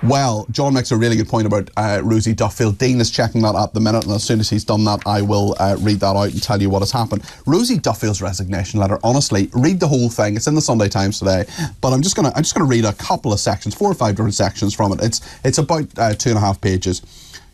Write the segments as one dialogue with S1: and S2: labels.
S1: Well, John makes a really good point about Rosie Duffield. Dean is checking that at the minute, and as soon as he's done that, I will read that out and tell you what has happened. Rosie Duffield's resignation letter, honestly, read the whole thing. It's in the Sunday Times today, but I'm just gonna read a couple of sections, 4 or 5 different sections from it. It's about 2.5 pages.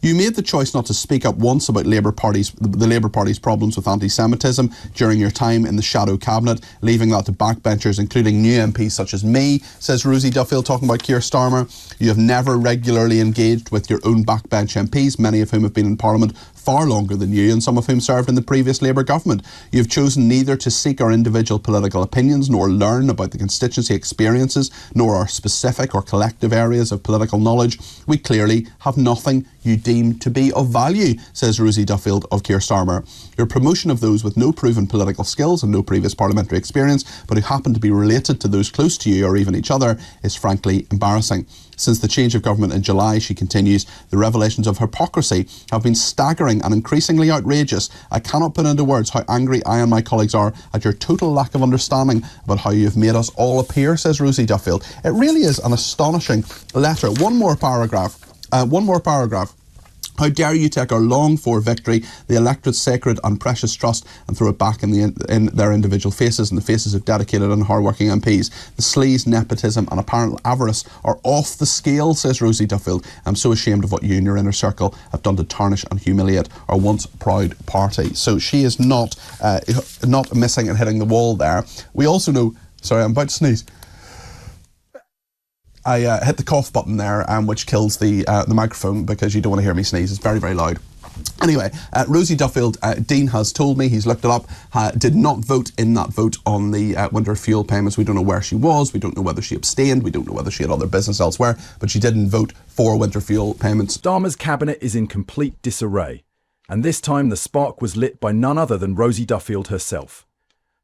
S1: You made the choice not to speak up once about the Labour Party's problems with anti-Semitism during your time in the shadow cabinet, leaving that to backbenchers, including new MPs such as me, says Rosie Duffield, talking about Keir Starmer. You have never regularly engaged with your own backbench MPs, many of whom have been in Parliament far longer than you, and some of whom served in the previous Labour government. You've chosen neither to seek our individual political opinions, nor learn about the constituency experiences, nor our specific or collective areas of political knowledge. We clearly have nothing you deem to be of value, says Rosie Duffield of Keir Starmer. Your promotion of those with no proven political skills and no previous parliamentary experience, but who happen to be related to those close to you or even each other, is frankly embarrassing. Since the change of government in July, she continues, the revelations of hypocrisy have been staggering and increasingly outrageous. I cannot put into words how angry I and my colleagues are at your total lack of understanding about how you have made us all appear, says Rosie Duffield. It really is an astonishing letter. One more paragraph. How dare you take our longed-for victory, the electorate's sacred and precious trust, and throw it back in their individual faces, in the faces of dedicated and hard-working MPs. The sleaze, nepotism and apparent avarice are off the scale, says Rosie Duffield. I'm so ashamed of what you and your inner circle have done to tarnish and humiliate our once proud party. So she is not missing and hitting the wall there. We also know... Sorry, I'm about to sneeze. I hit the cough button there, which kills the microphone because you don't want to hear me sneeze. It's very, very loud. Anyway, Rosie Duffield, Dean has told me, he's looked it up, did not vote in that vote on the winter fuel payments. We don't know where she was. We don't know whether she abstained. We don't know whether she had other business elsewhere, but she didn't vote for winter fuel payments.
S2: Starmer's cabinet is in complete disarray, and this time the spark was lit by none other than Rosie Duffield herself.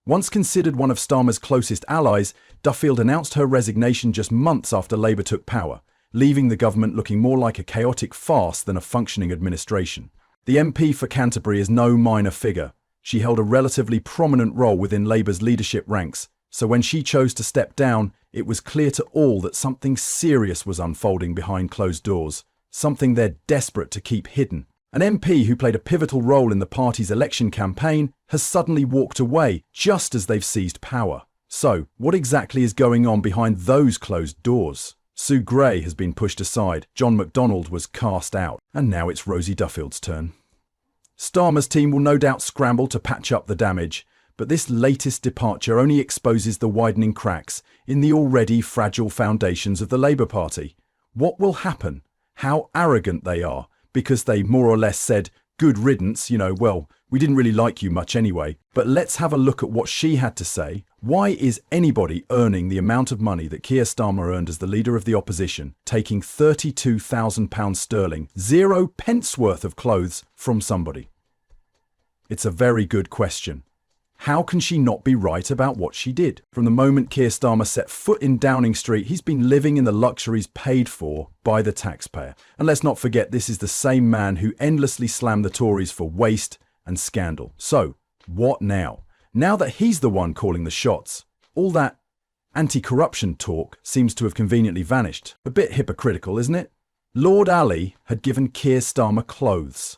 S2: Once considered one of Starmer's closest allies, Duffield announced her resignation just months after Labour took power, leaving the government looking more like a chaotic farce than a functioning administration. The MP for Canterbury is no minor figure. She held a relatively prominent role within Labour's leadership ranks, so when she chose to step down, it was clear to all that something serious was unfolding behind closed doors, something they're desperate to keep hidden. An MP who played a pivotal role in the party's election campaign has suddenly walked away just as they've seized power. So, what exactly is going on behind those closed doors? Sue Gray has been pushed aside, John McDonnell was cast out, and now it's Rosie Duffield's turn. Starmer's team will no doubt scramble to patch up the damage, but this latest departure only exposes the widening cracks in the already fragile foundations of the Labour Party. What will happen? How arrogant they are, because they more or less said, good riddance, well, we didn't really like you much anyway. But let's have a look at what she had to say. Why is anybody earning the amount of money that Keir Starmer earned as the leader of the opposition, taking £32,000 sterling, 0 pence worth of clothes from somebody? It's a very good question. How can she not be right about what she did? From the moment Keir Starmer set foot in Downing Street, he's been living in the luxuries paid for by the taxpayer. And let's not forget, this is the same man who endlessly slammed the Tories for waste and scandal. So, what now? Now that he's the one calling the shots, all that anti-corruption talk seems to have conveniently vanished. A bit hypocritical, isn't it? Lord Ali had given Keir Starmer clothes.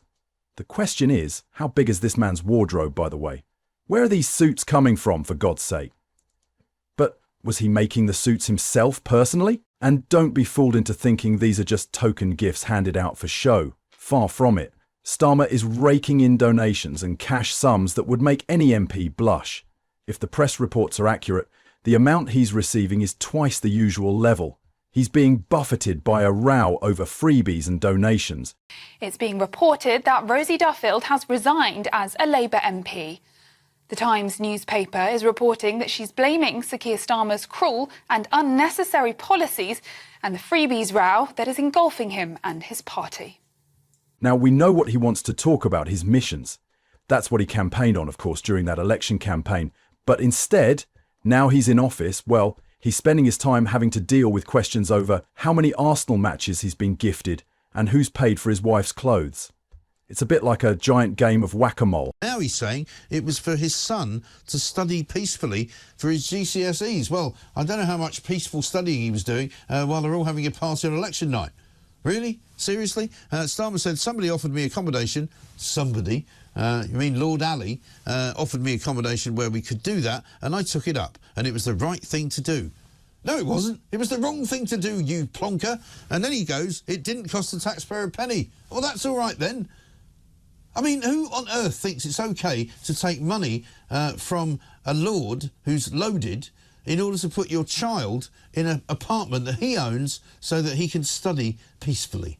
S2: The question is, how big is this man's wardrobe, by the way? Where are these suits coming from, for God's sake? But was he making the suits himself personally? And don't be fooled into thinking these are just token gifts handed out for show. Far from it. Starmer is raking in donations and cash sums that would make any MP blush. If the press reports are accurate, the amount he's receiving is twice the usual level. He's being buffeted by a row over freebies and donations.
S3: It's being reported that Rosie Duffield has resigned as a Labour MP. The Times newspaper is reporting that she's blaming Sir Keir Starmer's cruel and unnecessary policies and the freebies row that is engulfing him and his party.
S2: Now, we know what he wants to talk about, his missions. That's what he campaigned on, of course, during that election campaign. But instead, now he's in office, well, he's spending his time having to deal with questions over how many Arsenal matches he's been gifted and who's paid for his wife's clothes. It's a bit like a giant game of whack-a-mole.
S4: Now he's saying it was for his son to study peacefully for his GCSEs. Well, I don't know how much peaceful studying he was doing while they're all having a party on election night. Really? Seriously? Starmer said, somebody offered me accommodation. Somebody, you mean Lord Ali, offered me accommodation where we could do that, and I took it up, and it was the right thing to do. No, it wasn't. It was the wrong thing to do, you plonker. And then he goes, it didn't cost the taxpayer a penny. Well, that's all right then. I mean, who on earth thinks it's OK to take money from a lord who's loaded in order to put your child in an apartment that he owns so that he can study peacefully?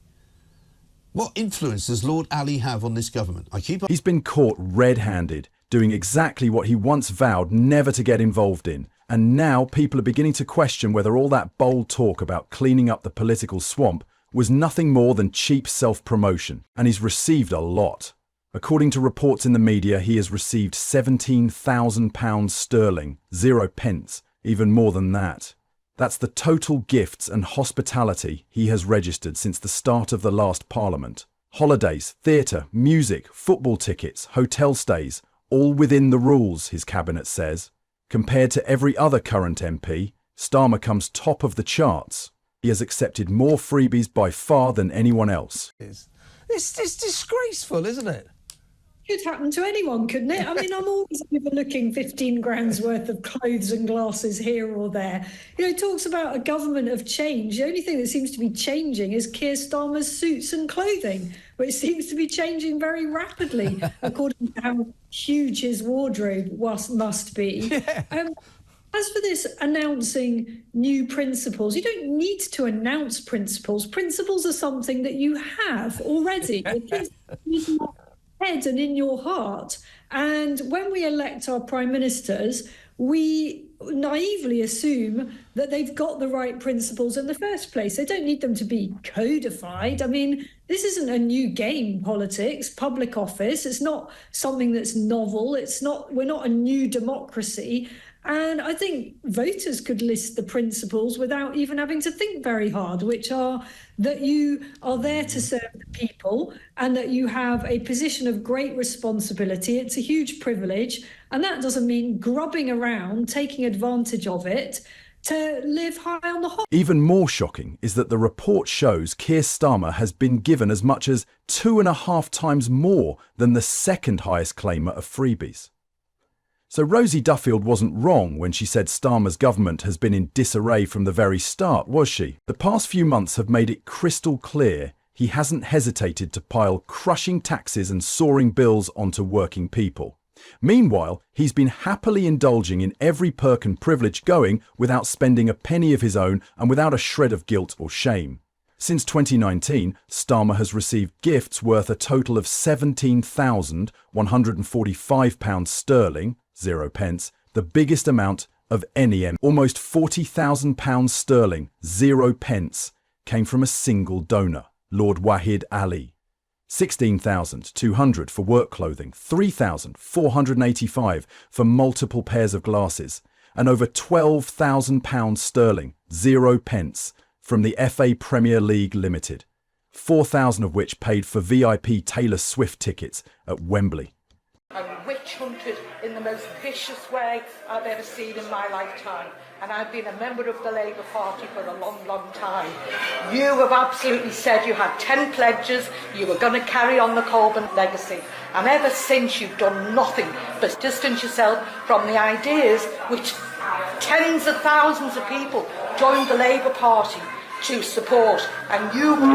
S4: What influence does Lord Ali have on this government?
S2: He's been caught red-handed, doing exactly what he once vowed never to get involved in. And now people are beginning to question whether all that bold talk about cleaning up the political swamp was nothing more than cheap self-promotion. And he's received a lot. According to reports in the media, he has received £17,000 sterling, 0 pence, even more than that. That's the total gifts and hospitality he has registered since the start of the last parliament. Holidays, theatre, music, football tickets, hotel stays, all within the rules, his cabinet says. Compared to every other current MP, Starmer comes top of the charts. He has accepted more freebies by far than anyone else.
S5: It's disgraceful, isn't it?
S6: Could happen to anyone, couldn't it? I mean, I'm always overlooking 15 grand's worth of clothes and glasses here or there. You know, it talks about a government of change. The only thing that seems to be changing is Keir Starmer's suits and clothing, which seems to be changing very rapidly, according to how huge his wardrobe must be.
S5: Yeah.
S6: As for this announcing new principles, you don't need to announce principles. Principles are something that you have already. Head and in your heart. And when we elect our prime ministers, we naively assume that they've got the right principles in the first place. They don't need them to be codified. I mean, this isn't a new game, politics, public office. It's not something that's novel. We're not a new democracy. And I think voters could list the principles without even having to think very hard, which are that you are there to serve the people and that you have a position of great responsibility. It's a huge privilege. And that doesn't mean grubbing around, taking advantage of it to live high on the hog.
S2: Even more shocking is that the report shows Keir Starmer has been given as much as 2.5 times more than the second highest claimer of freebies. So Rosie Duffield wasn't wrong when she said Starmer's government has been in disarray from the very start, was she? The past few months have made it crystal clear he hasn't hesitated to pile crushing taxes and soaring bills onto working people. Meanwhile, he's been happily indulging in every perk and privilege going without spending a penny of his own and without a shred of guilt or shame. Since 2019, Starmer has received gifts worth a total of £17,145 sterling, 0 pence, the biggest amount of any MP. Almost £40,000 sterling, 0 pence, came from a single donor, Lord Wahid Ali. £16,200 for work clothing, £3,485 for multiple pairs of glasses, and over £12,000 sterling, 0 pence, from the FA Premier League Limited, 4,000 of which paid for VIP Taylor Swift tickets at Wembley.
S7: And witch hunted in the most vicious way I've ever seen in my lifetime. And I've been a member of the Labour Party for a long, long time. You have absolutely said you had 10 pledges, you were going to carry on the Corbyn legacy. And ever since you've done nothing but distance yourself from the ideas which tens of thousands of people joined the Labour Party to support, and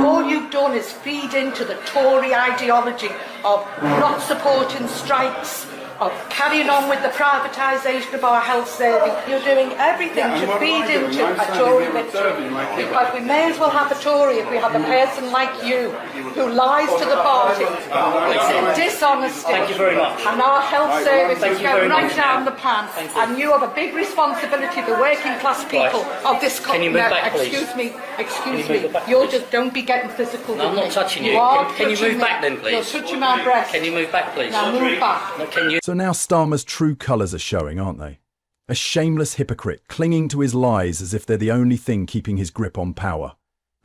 S7: all you've done is feed into the Tory ideology of not supporting strikes, of carrying on with the privatisation of our health service. You're doing everything to feed into a Tory victory, because we may as well have a Tory if we have a person like you who lies to the party. It's dishonesty.
S8: Thank you very much.
S7: And our health service is going right
S8: much.
S7: down the pan, and you have a big responsibility, the working class people of this country.
S8: Can you move back, please?
S7: Excuse me. You're just, don't be getting physical with
S8: No, I'm
S7: me.
S8: not touching you. Can you move back then, please?
S7: You're touching my breast.
S8: Can you move back, please?
S7: Now move back.
S8: No, can you?
S2: So now Starmer's true colours are showing, aren't they? A shameless hypocrite clinging to his lies as if they're the only thing keeping his grip on power.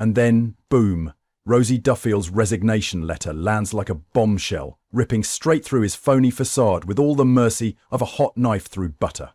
S2: And then, boom, Rosie Duffield's resignation letter lands like a bombshell, ripping straight through his phony facade with all the mercy of a hot knife through butter.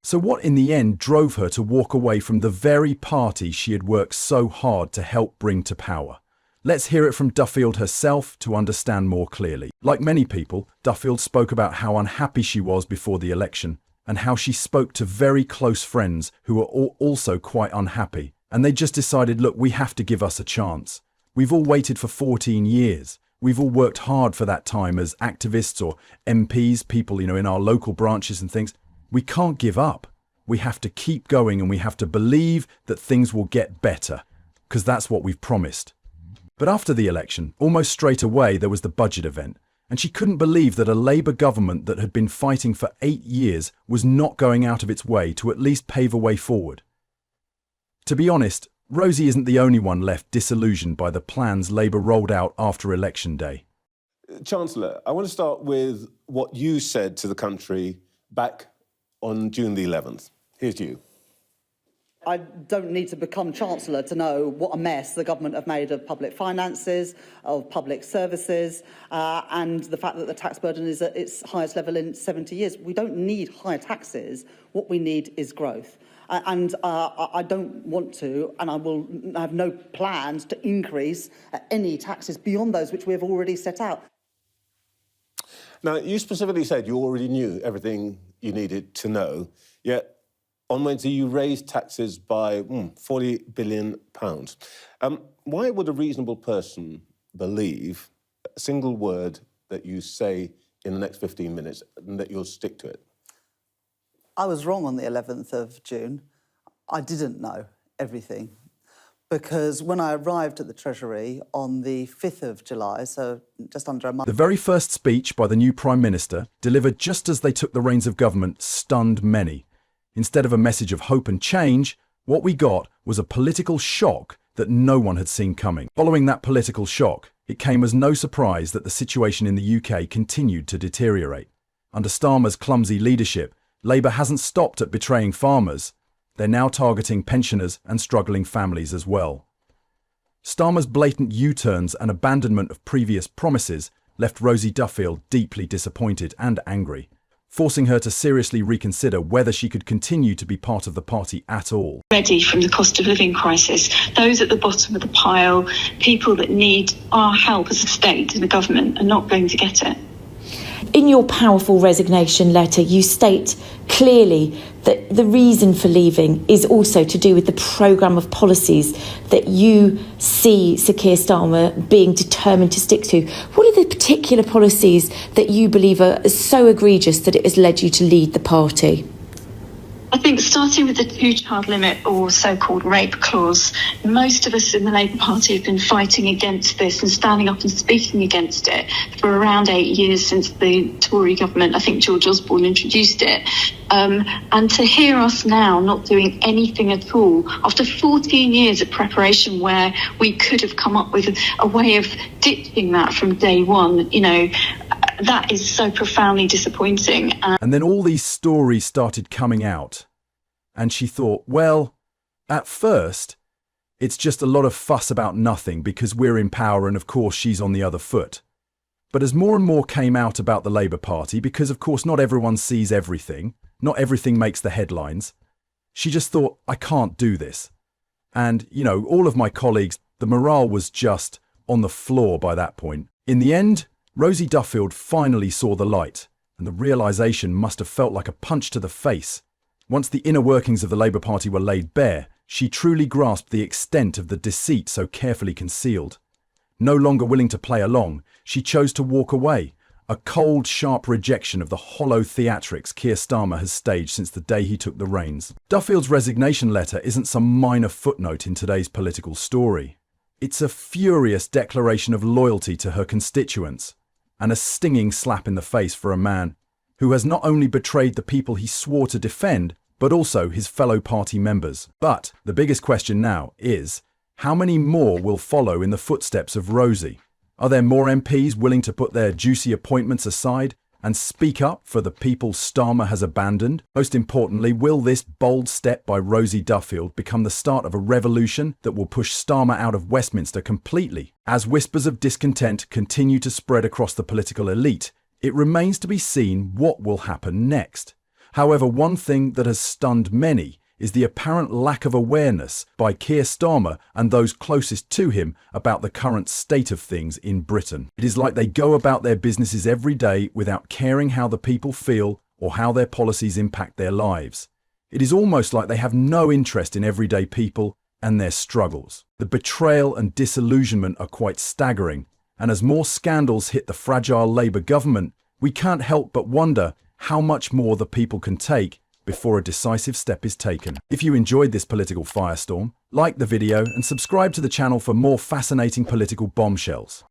S2: So what in the end drove her to walk away from the very party she had worked so hard to help bring to power? Let's hear it from Duffield herself to understand more clearly. Like many people, Duffield spoke about how unhappy she was before the election and how she spoke to very close friends who were also quite unhappy. And they just decided, look, we have to give us a chance. We've all waited for 14 years. We've all worked hard for that time as activists or MPs, people, in our local branches and things. We can't give up. We have to keep going and we have to believe that things will get better because that's what we've promised. But after the election, almost straight away, there was the budget event, and she couldn't believe that a Labour government that had been fighting for 8 years was not going out of its way to at least pave a way forward. To be honest, Rosie isn't the only one left disillusioned by the plans Labour rolled out after Election Day.
S9: Chancellor, I want to start with what you said to the country back on June the 11th. Here's to you.
S10: I don't need to become Chancellor to know what a mess the government have made of public finances, of public services, and the fact that the tax burden is at its highest level in 70 years. We don't need higher taxes. What we need is growth. And I don't want to, and I have no plans to increase any taxes beyond those which we have already set out.
S9: Now, you specifically said you already knew everything you needed to know, yet on Wednesday, you raised taxes by £40 billion. Why would a reasonable person believe a single word that you say in the next 15 minutes and that you'll stick to it?
S10: I was wrong on the 11th of June. I didn't know everything because when I arrived at the Treasury on the 5th of July, so just under a month...
S2: The very first speech by the new Prime Minister, delivered just as they took the reins of government, stunned many. Instead of a message of hope and change, what we got was a political shock that no one had seen coming. Following that political shock, it came as no surprise that the situation in the UK continued to deteriorate. Under Starmer's clumsy leadership, Labour hasn't stopped at betraying farmers. They're now targeting pensioners and struggling families as well. Starmer's blatant U-turns and abandonment of previous promises left Rosie Duffield deeply disappointed and angry, forcing her to seriously reconsider whether she could continue to be part of the party at all.
S11: Ready from the cost of living crisis, those at the bottom of the pile, people that need our help as a state and a government are not going to get it.
S12: In your powerful resignation letter, you state clearly that the reason for leaving is also to do with the programme of policies that you see Sir Keir Starmer being determined to stick to. What are the particular policies that you believe are so egregious that it has led you to lead the party?
S11: I think starting with the two-child limit or so-called rape clause, most of us in the Labour Party have been fighting against this and standing up and speaking against it for around 8 years since the Tory government, I think George Osborne, introduced it. And to hear us now not doing anything at all, after 14 years of preparation where we could have come up with a way of ditching that from day one, that is so profoundly disappointing.
S2: And then all these stories started coming out. And she thought, well, at first, it's just a lot of fuss about nothing because we're in power and, of course, she's on the other foot. But as more and more came out about the Labour Party, because, of course, not everyone sees everything, not everything makes the headlines, she just thought, I can't do this. And, all of my colleagues, the morale was just on the floor by that point. In the end, Rosie Duffield finally saw the light, and the realisation must have felt like a punch to the face. Once the inner workings of the Labour Party were laid bare, she truly grasped the extent of the deceit so carefully concealed. No longer willing to play along, she chose to walk away, a cold, sharp rejection of the hollow theatrics Keir Starmer has staged since the day he took the reins. Duffield's resignation letter isn't some minor footnote in today's political story. It's a furious declaration of loyalty to her constituents, and a stinging slap in the face for a man who has not only betrayed the people he swore to defend, but also his fellow party members. But the biggest question now is, how many more will follow in the footsteps of Rosie? Are there more MPs willing to put their juicy appointments aside and speak up for the people Starmer has abandoned? Most importantly, will this bold step by Rosie Duffield become the start of a revolution that will push Starmer out of Westminster completely? As whispers of discontent continue to spread across the political elite, it remains to be seen what will happen next. However, one thing that has stunned many is the apparent lack of awareness by Keir Starmer and those closest to him about the current state of things in Britain. It is like they go about their businesses every day without caring how the people feel or how their policies impact their lives. It is almost like they have no interest in everyday people and their struggles. The betrayal and disillusionment are quite staggering, and as more scandals hit the fragile Labour government, we can't help but wonder how much more the people can take before a decisive step is taken. If you enjoyed this political firestorm, like the video and subscribe to the channel for more fascinating political bombshells.